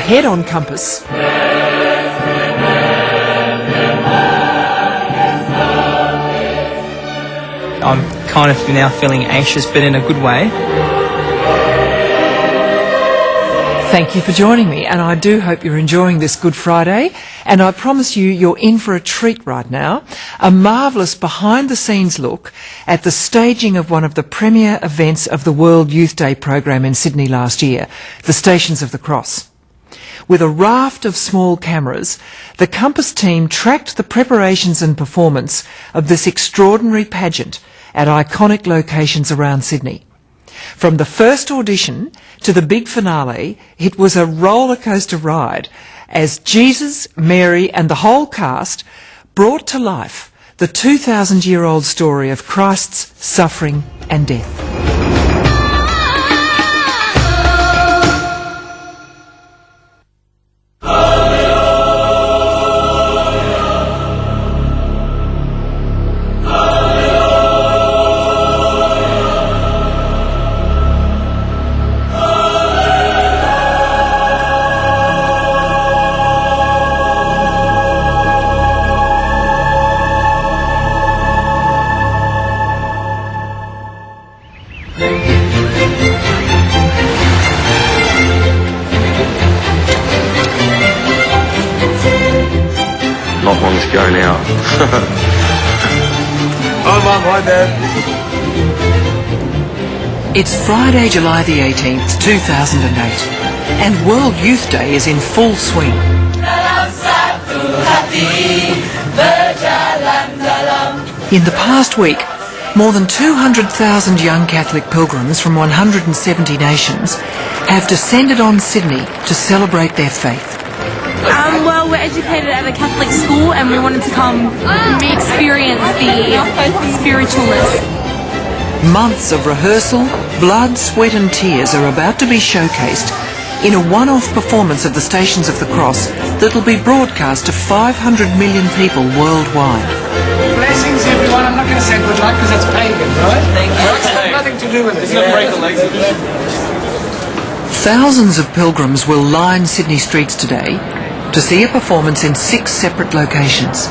Ahead on Compass, I'm kind of now feeling anxious, but in a good way. thank you for joining me, and I do hope you're enjoying this Good Friday, and I promise you you're in for a treat right now, a marvellous behind-the-scenes look at the staging of one of the premier events of the World Youth Day program in Sydney last year, the Stations of the Cross. With a raft of small cameras, the Compass team tracked the preparations and performance of this extraordinary pageant at iconic locations around Sydney. From the first audition to the big finale, it was a rollercoaster ride as Jesus, Mary and the whole cast brought to life the 2,000-year-old story of Christ's suffering and death. Not long to go now. Oh, Mum, hi, Dad. It's Friday, July the 18th, 2008, and World Youth Day is in full swing. In the past week, more than 200,000 young Catholic pilgrims from 170 nations have descended on Sydney to celebrate their faith. Well, we're educated at a Catholic school and we wanted to come experience the spiritualness. Months of rehearsal, blood, sweat and tears are about to be showcased in a one-off performance of the Stations of the Cross that'll be broadcast to 500 million people worldwide. Blessings, everyone. I'm not going to say good luck because that's pagan, right? Thank you. It's got nothing to do with it. It's not break the legs. Thousands of pilgrims will line Sydney streets today to see a performance in 6 separate locations.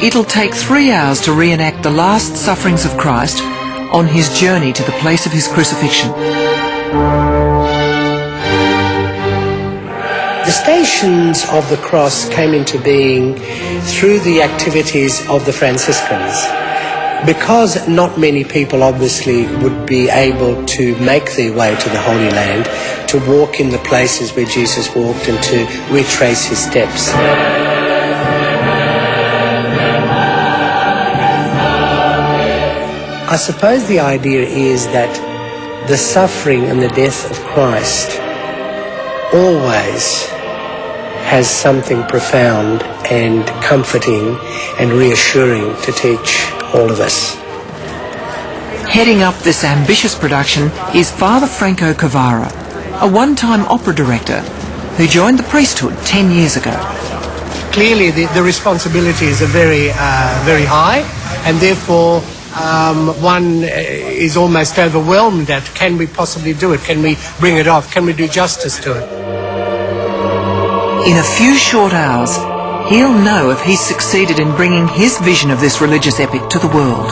It'll take 3 hours to reenact the last sufferings of Christ on his journey to the place of his crucifixion. The Stations of the Cross came into being through the activities of the Franciscans. Because not many people obviously would be able to make their way to the Holy Land, to walk in the places where Jesus walked and to retrace his steps. I suppose the idea is that the suffering and the death of Christ always has something profound and comforting and reassuring to teach all of us. Heading up this ambitious production is Father Franco Cavara, a one-time opera director who joined the priesthood 10 years ago. Clearly the responsibilities are very high, and therefore one is almost overwhelmed at, can we possibly do it? Can we bring it off? Can we do justice to it? In a few short hours, he'll know if he's succeeded in bringing his vision of this religious epic to the world.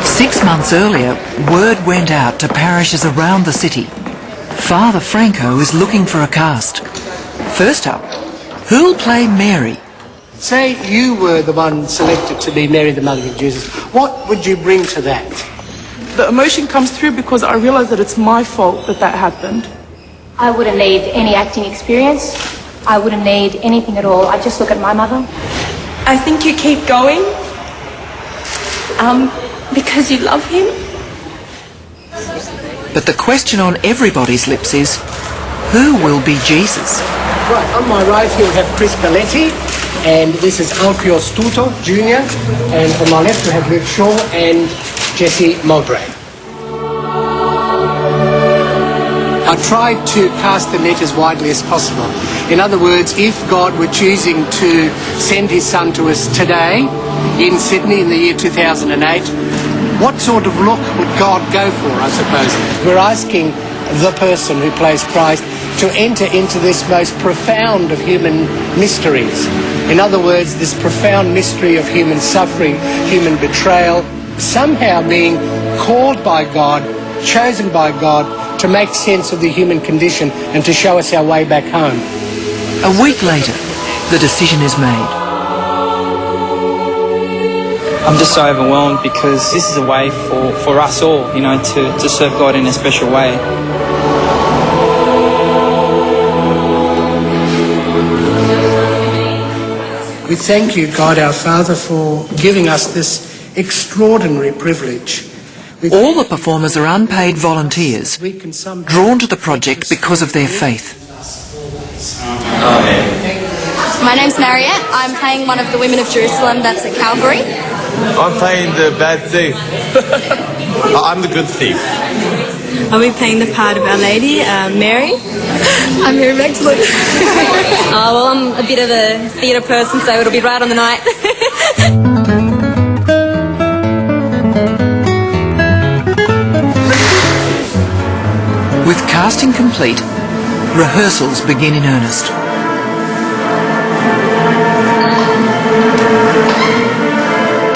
Six months earlier, word went out to parishes around the city. Father Franco is looking for a cast. First up, who'll play Mary? Say you were the one selected to be Mary, the Mother of Jesus. What would you bring to that? The emotion comes through because I realise that it's my fault that that happened. I wouldn't need any acting experience. I wouldn't need anything at all. I'd just look at my mother. I think you keep going because you love him. But the question on everybody's lips is, who will be Jesus? Right, on my right here we have Chris Belletti, and this is Alfio Stuto Jr., and on my left we have Luke Shaw and Jesse Mowbray. I I tried to cast the net as widely as possible. In other words, if God were choosing to send his son to us today in Sydney in the year 2008, what sort of look would God go for, I suppose? We're asking the person who plays Christ to enter into this most profound of human mysteries. In other words, this profound mystery of human suffering, human betrayal, somehow being called by God, chosen by God to make sense of the human condition and to show us our way back home. A week later, the decision is made. I'm just so overwhelmed because this is a way for us all, you know, to serve God in a special way. We thank you, God our Father, for giving us this extraordinary privilege. All the performers are unpaid volunteers, We can somehow drawn to the project because of their faith. My name's Mariette. I'm playing one of the women of Jerusalem that's at Calvary. I'm playing the bad thief. I'm the good thief. I'll be playing the part of Our Lady, Mary. I'm Mary Magdalene. Well, I'm a bit of a theatre person, so it'll be right on the night. With casting complete, rehearsals begin in earnest.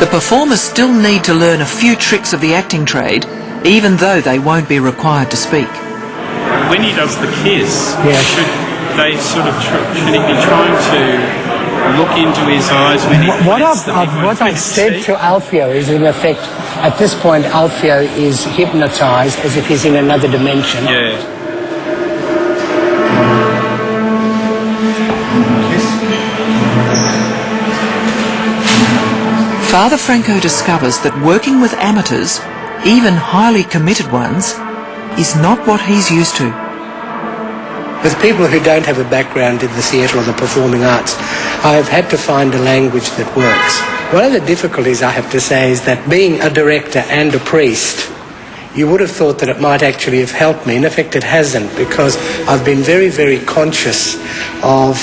The performers still need to learn a few tricks of the acting trade, even though they won't be required to speak. When he does the kiss, should he be trying to look into his eyes when he What I've said to Alfio is, in effect, at this point, Alfio is hypnotised as if he's in another dimension. Yeah. Father Franco discovers that working with amateurs, even highly committed ones, is not what he's used to. With people who don't have a background in the theatre or the performing arts, I have had to find a language that works. One of the difficulties, I have to say, is that being a director and a priest, you would have thought that it might actually have helped me. In effect, it hasn't, because I've been very, very conscious of,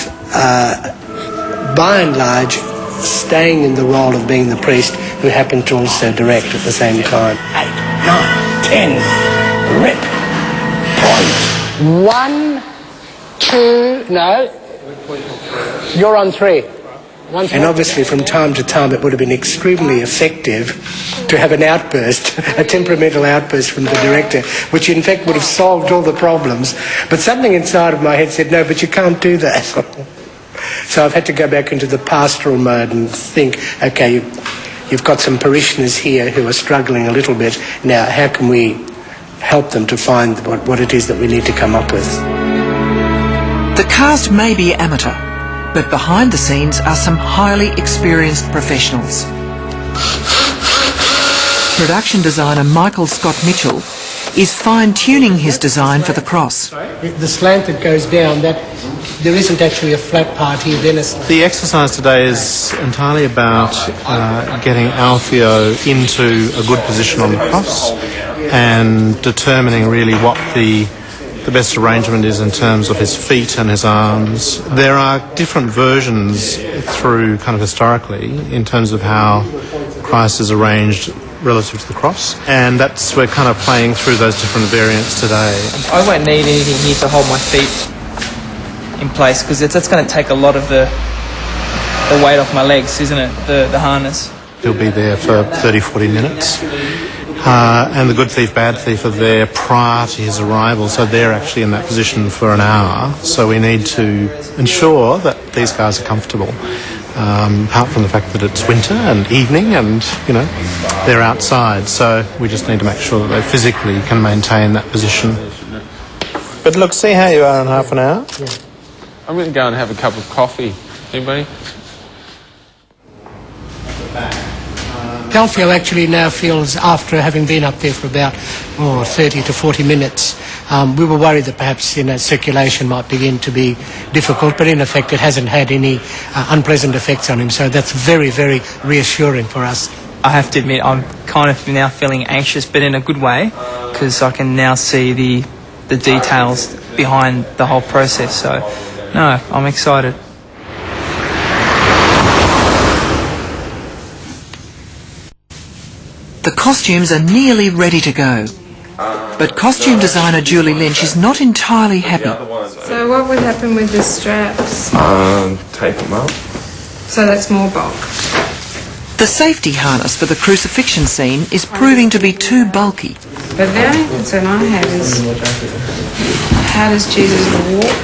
by and large, staying in the role of being the priest who happened to also direct at the same time. 8, 9, 10, rip, point. 1, 2, no. You're on 3. And obviously from time to time it would have been extremely effective to have an outburst, a temperamental outburst from the director, which in fact would have solved all the problems. But something inside of my head said, no, but you can't do that. So I've had to go back into the pastoral mode and think, okay, you've got some parishioners here who are struggling a little bit. Now, how can we help them to find what it is that we need to come up with? The cast may be amateur, but behind the scenes are some highly experienced professionals. Production designer Michael Scott Mitchell is fine-tuning his design for the cross. The slant that goes down, that there isn't actually a flat part here, Dennis. The exercise today is entirely about getting Alfio into a good position on the cross and determining really what the best arrangement is in terms of his feet and his arms. There are different versions through kind of historically in terms of how Christ is arranged relative to the cross, and we're kind of playing through those different variants today. I won't need anything here to hold my feet in place because that's going to take a lot of the weight off my legs, isn't it, the harness? He'll be there for 30-40 minutes. And the good thief, bad thief are there prior to his arrival, so they're actually in that position for an hour. So we need to ensure that these guys are comfortable. Apart from the fact that it's winter and evening and, they're outside. So we just need to make sure that they physically can maintain that position. But look, see how you are in half an hour. Yeah. I'm going to go and have a cup of coffee. Anybody? Alfio actually now feels, after having been up there for about 30 to 40 minutes, we were worried that perhaps circulation might begin to be difficult, but in effect it hasn't had any unpleasant effects on him, so that's very, very reassuring for us. I have to admit I'm kind of now feeling anxious, but in a good way, because I can now see the the details behind the whole process. So, no, I'm excited. The costumes are nearly ready to go. But costume designer Julie Lynch is not entirely happy. So what would happen with the straps? Tape them up. So that's more bulk. The safety harness for the crucifixion scene is proving to be too bulky. But the only concern I have is how does Jesus walk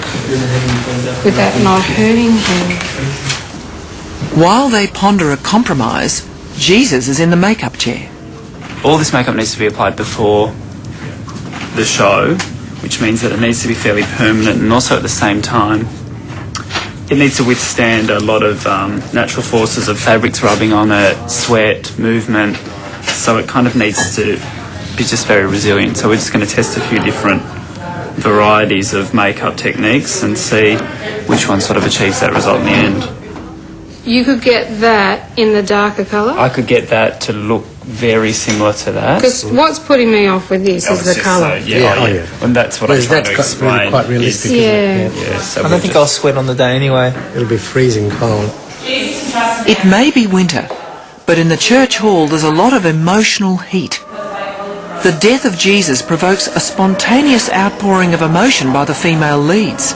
without not hurting him? While they ponder a compromise, Jesus is in the makeup chair. All this makeup needs to be applied before the show, which means that it needs to be fairly permanent, and also at the same time it needs to withstand a lot of natural forces of fabrics rubbing on it, sweat, movement, so it kind of needs to be just very resilient. So we're just going to test a few different varieties of makeup techniques and see which one sort of achieves that result in the end. You could get that in the darker colour? I could get that to look very similar to that. Because what's putting me off with this is the colour. Yeah. And that's what I'm trying to explain. Really quite realistic, Yeah. So I don't think I'll sweat on the day anyway. It'll be freezing cold. It may be winter, but in the church hall there's a lot of emotional heat. The death of Jesus provokes a spontaneous outpouring of emotion by the female leads.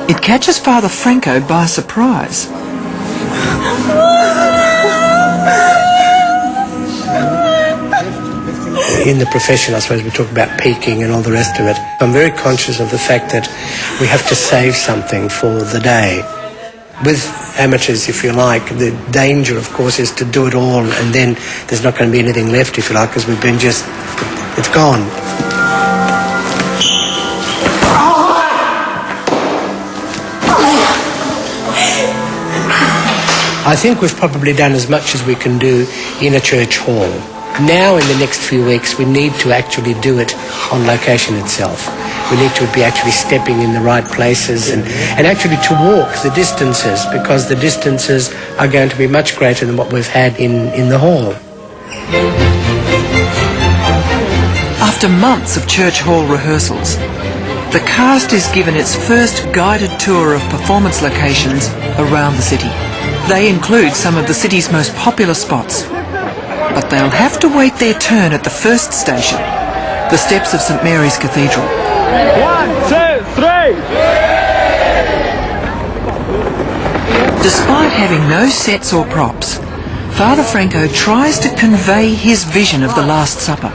It catches Father Franco by surprise. In the profession, I suppose we talk about peaking and all the rest of it. I'm very conscious of the fact that we have to save something for the day. With amateurs, if you like, the danger, of course, is to do it all and then there's not going to be anything left, if you like, because we've been it's gone. I think we've probably done as much as we can do in a church hall. Now, in the next few weeks, we need to actually do it on location itself. We need to be actually stepping in the right places and actually to walk the distances, because the distances are going to be much greater than what we've had in the hall. After months of church hall rehearsals, the cast is given its first guided tour of performance locations around the city. They include some of the city's most popular spots. But they'll have to wait their turn at the first station, the steps of St Mary's Cathedral. 1, 2, 3! Despite having no sets or props, Father Franco tries to convey his vision of the Last Supper.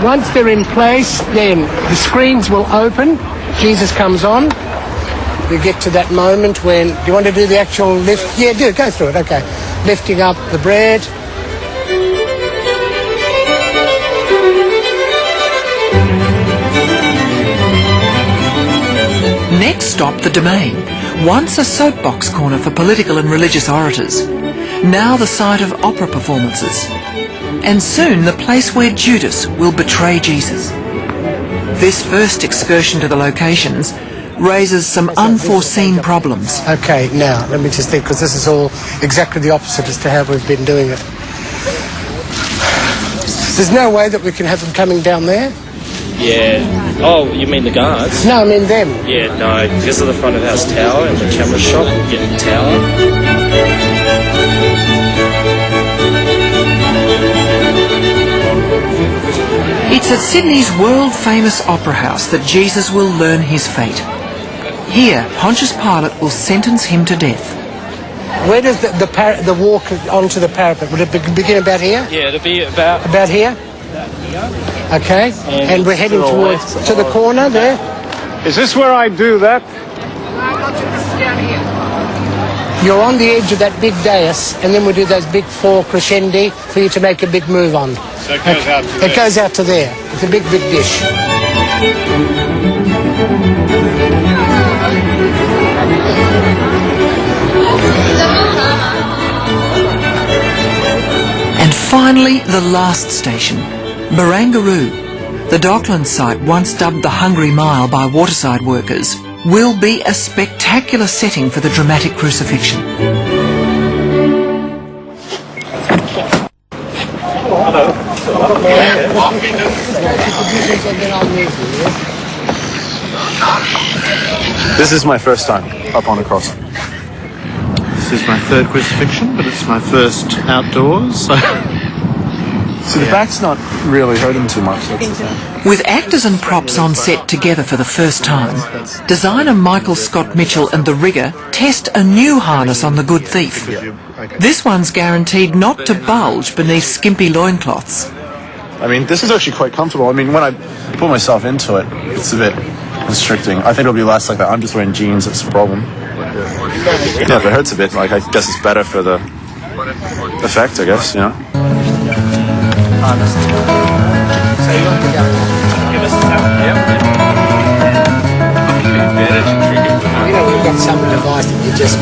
Once they're in place, then the screens will open, Jesus comes on. We get to that moment when, do you want to do the actual lift? Yeah, do it, go through it, okay. Lifting up the bread. Next stop, the Domain, once a soapbox corner for political and religious orators, now the site of opera performances, and soon the place where Judas will betray Jesus. This first excursion to the locations raises some unforeseen problems. Okay, now, let me just think, because this is all exactly the opposite as to how we've been doing it. There's no way that we can have them coming down there? Yeah. Oh, you mean the guards? No, I mean them. Yeah, no, because of the front of house tower and the camera shop, we get the tower. It's at Sydney's world-famous opera house that Jesus will learn his fate. Here, Pontius Pilate will sentence him to death. Where does the walk onto the parapet, would it begin about here? Yeah, it'll be about... About here? Okay, and we're heading towards to the corner there. Is this where I do that? You're on the edge of that big dais, and then we do those big 4 crescendi for you to make a big move on. So it goes out to there. It goes out to there. It's a big, big dish. And finally, the last station, Barangaroo. The Docklands site, once dubbed the Hungry Mile by waterside workers, will be a spectacular setting for the dramatic crucifixion. This is my first time up on a cross. This is my third crucifixion, but it's my first outdoors. So. See, the back's not really hurting too much. That's the thing. With actors and props on set together for the first time, designer Michael Scott Mitchell and the rigger test a new harness on the Good Thief. This one's guaranteed not to bulge beneath skimpy loincloths. I mean, this is actually quite comfortable. I mean, when I put myself into it, it's a bit constricting. I think it'll be less like that. I'm just wearing jeans, that's the problem. Yeah, if it hurts a bit, like, I guess it's better for the effect, I guess, you know? You know, we've got some device that you just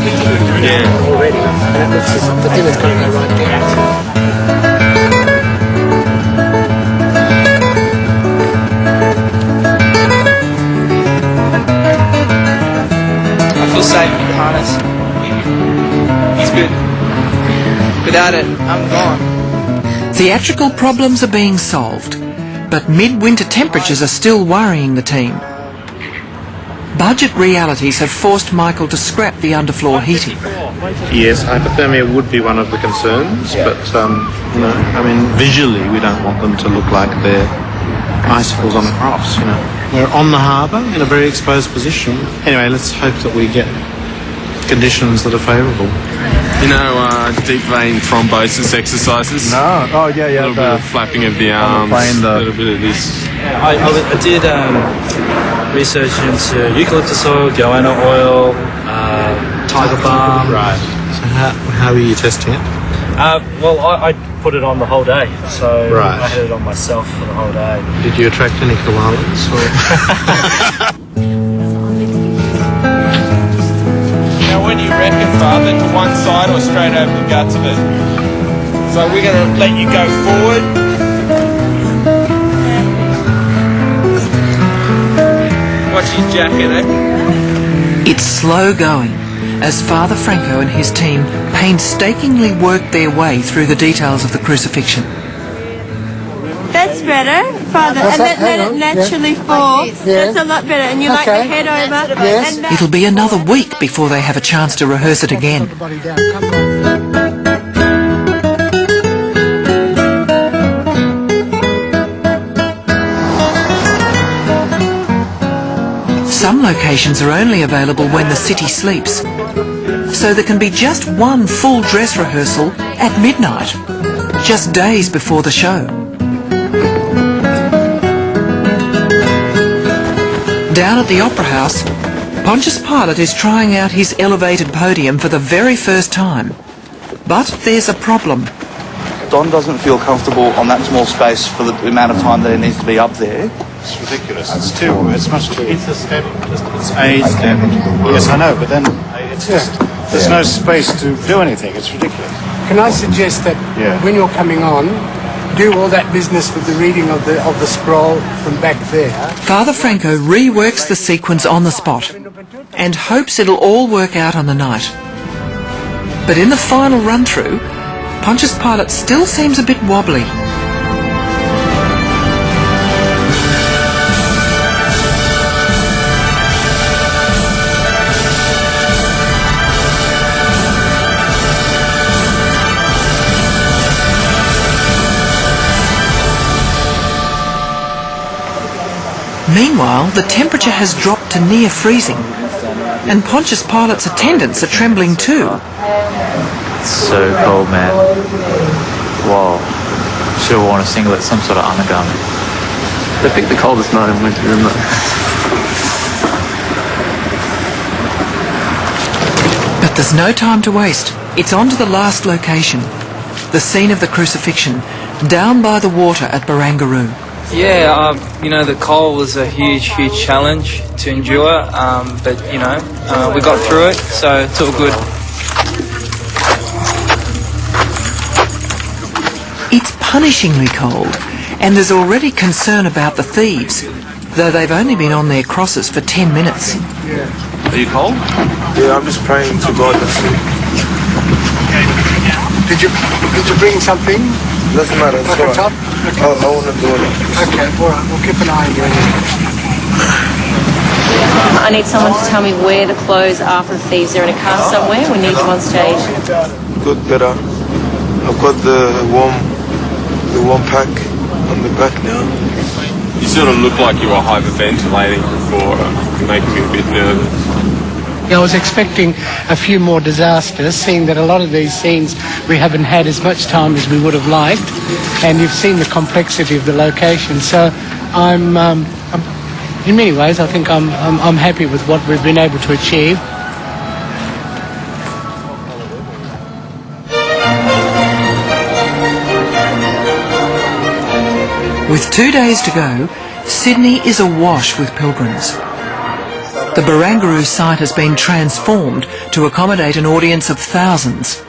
already, and it looks as if the dinner's going to go right down. I feel safe with the harness. He's good. Without it, I'm gone. Theatrical problems are being solved, but midwinter temperatures are still worrying the team. Budget realities have forced Michael to scrap the underfloor heating. Yes, hypothermia would be one of the concerns, but no, I mean, visually we don't want them to look like they're icicles on a cross, you know. We're on the harbour in a very exposed position. Anyway, let's hope that we get conditions that are favourable. You know, deep vein thrombosis exercises? No. Oh, yeah. A little bit of flapping of the arms, a little bit of this. I did research into eucalyptus oil, goanna oil, tiger balm. Right. So how are you testing it? Well, I put it on the whole day, so right. I had it on myself for the whole day. Did you attract any koalas? Now, when do you reckon, Father, to one side or straight over the guts of it? So we're going to let you go forward. Watch his jacket, eh? It's slow going as Father Franco and his team painstakingly work their way through the details of the crucifixion. That's better, Father, and let it naturally fall. That's a lot better, and you like the head over. Yes. And It'll be another week before they have a chance to rehearse it again. Some locations are only available when the city sleeps, so there can be just one full dress rehearsal at midnight, just days before the show. Down at the Opera House, Pontius Pilate is trying out his elevated podium for the very first time. But there's a problem. Don doesn't feel comfortable on that small space for the amount of time that it needs to be up there. It's ridiculous. It's much too. It's a step. It's a step. Yes, I know, but then it's just there's no space to do anything. It's ridiculous. Can I suggest that when you're coming on, do all that business with the reading of the scroll from back there? Father Franco reworks the sequence on the spot and hopes it'll all work out on the night. But in the final run-through, Pontius Pilate still seems a bit wobbly. Meanwhile, the temperature has dropped to near freezing, and Pontius Pilate's attendants are trembling too. It's so cold, man. Whoa. Should have worn a singlet, some sort of undergarment. They picked the coldest night in winter, didn't they? But there's no time to waste. It's on to the last location, the scene of the crucifixion, down by the water at Barangaroo. Yeah, you know, the cold was a huge challenge to endure, but, you know, we got through it, so it's all good. It's punishingly cold, and there's already concern about the thieves, though they've only been on their crosses for 10 minutes. Are you cold? Yeah, I'm just praying to God. Did you bring something? Doesn't matter. It's Like a top? I want to do it. Okay, all right. We'll keep an eye on you. I need someone to tell me where the clothes are for the thieves. They're in a car somewhere. We need them on stage. Good, better. I've got the warm pack on the back now. You sort of look like you were hyperventilating before, making me a bit nervous. I was expecting a few more disasters, seeing that a lot of these scenes we haven't had as much time as we would have liked, and you've seen the complexity of the location. So I'm in many ways, I think I'm happy with what we've been able to achieve. With 2 days to go, Sydney is awash with pilgrims. The Barangaroo site has been transformed to accommodate an audience of thousands.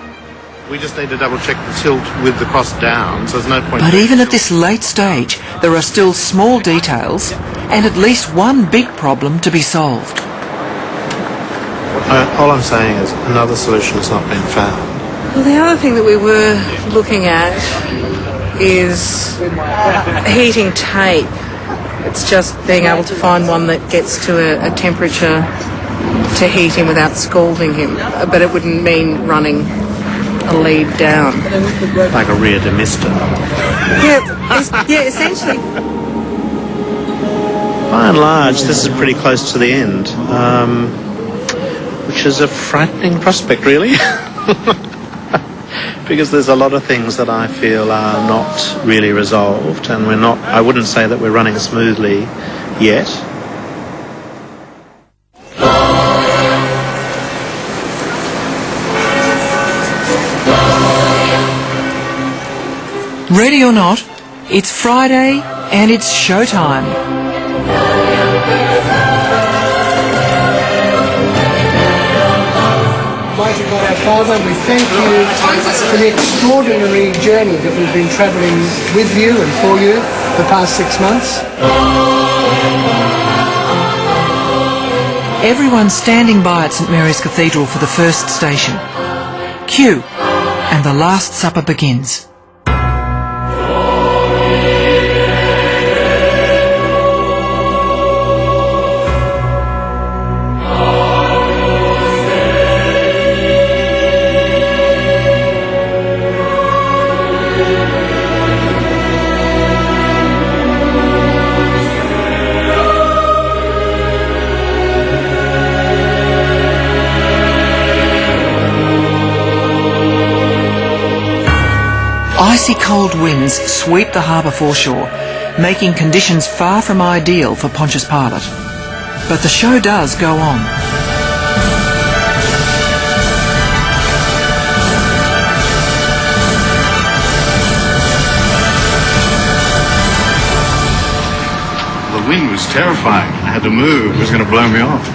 We just need to double check the tilt with the cross down, so there's no point... But even at this late stage, there are still small details and at least one big problem to be solved. All I'm saying is another solution has not been found. Well, the other thing that we were looking at is heating tape. It's just being able to find one that gets to a temperature to heat him without scalding him. But it wouldn't mean running a lead down. Like a rear demister. Yeah, essentially. By and large, this is pretty close to the end, which is a frightening prospect, really. Because there's a lot of things that I feel are not really resolved, and I wouldn't say that we're running smoothly yet. Ready or not, it's Friday and it's showtime. Mighty God, our Father, we thank you for the extraordinary journey that we've been travelling with you and for you the past 6 months. Everyone's standing by at St Mary's Cathedral for the first station. Cue, and the Last Supper begins. Icy cold winds sweep the harbour foreshore, making conditions far from ideal for Pontius Pilate. But the show does go on. The wind was terrifying. I had to move. It was going to blow me off.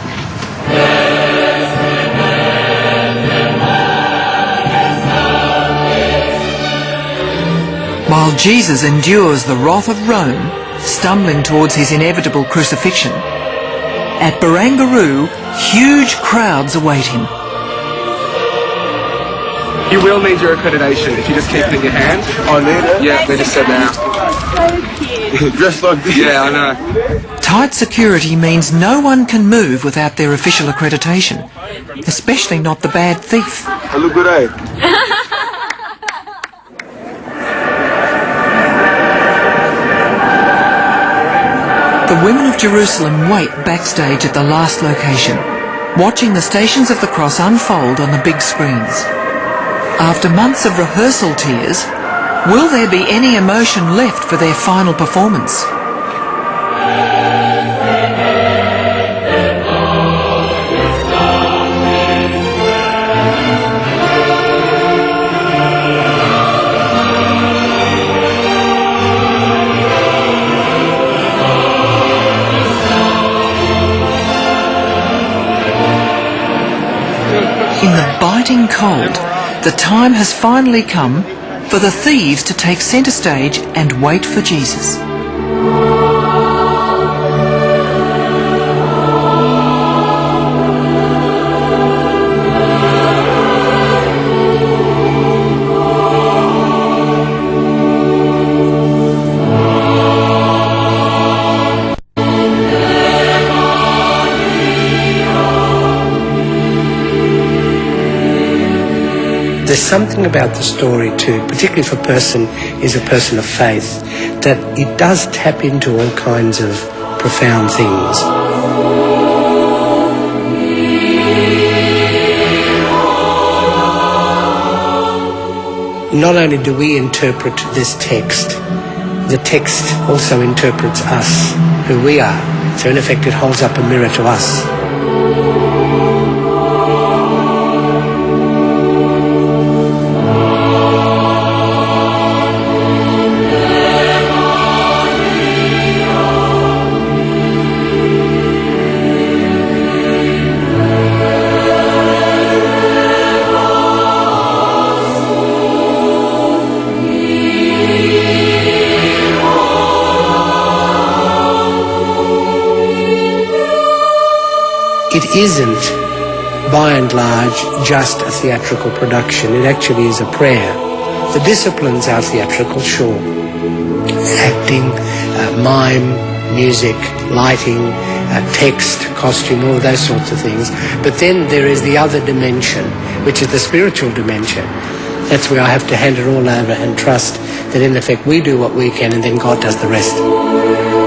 While Jesus endures the wrath of Rome, stumbling towards his inevitable crucifixion, at Barangaroo, huge crowds await him. You will need your accreditation if you just keep it in your hand. I need it? Yeah, they just said that. Dressed like this? Yeah, I know. Tight security means no one can move without their official accreditation, especially not the bad thief. I look good, eh? The women of Jerusalem wait backstage at the last location, watching the Stations of the Cross unfold on the big screens. After months of rehearsal tears, will there be any emotion left for their final performance? In the biting cold, the time has finally come for the thieves to take centre stage and wait for Jesus. there's something about the story too, particularly if a person is a person of faith, that it does tap into all kinds of profound things. Not only do we interpret this text, the text also interprets us, who we are. So in effect it holds up a mirror to us. It isn't, by and large, just a theatrical production. It actually is a prayer. The disciplines are theatrical, sure. Acting, mime, music, lighting, text, costume, all those sorts of things. But then there is the other dimension, which is the spiritual dimension. That's where I have to hand it all over and trust that in effect we do what we can and then God does the rest.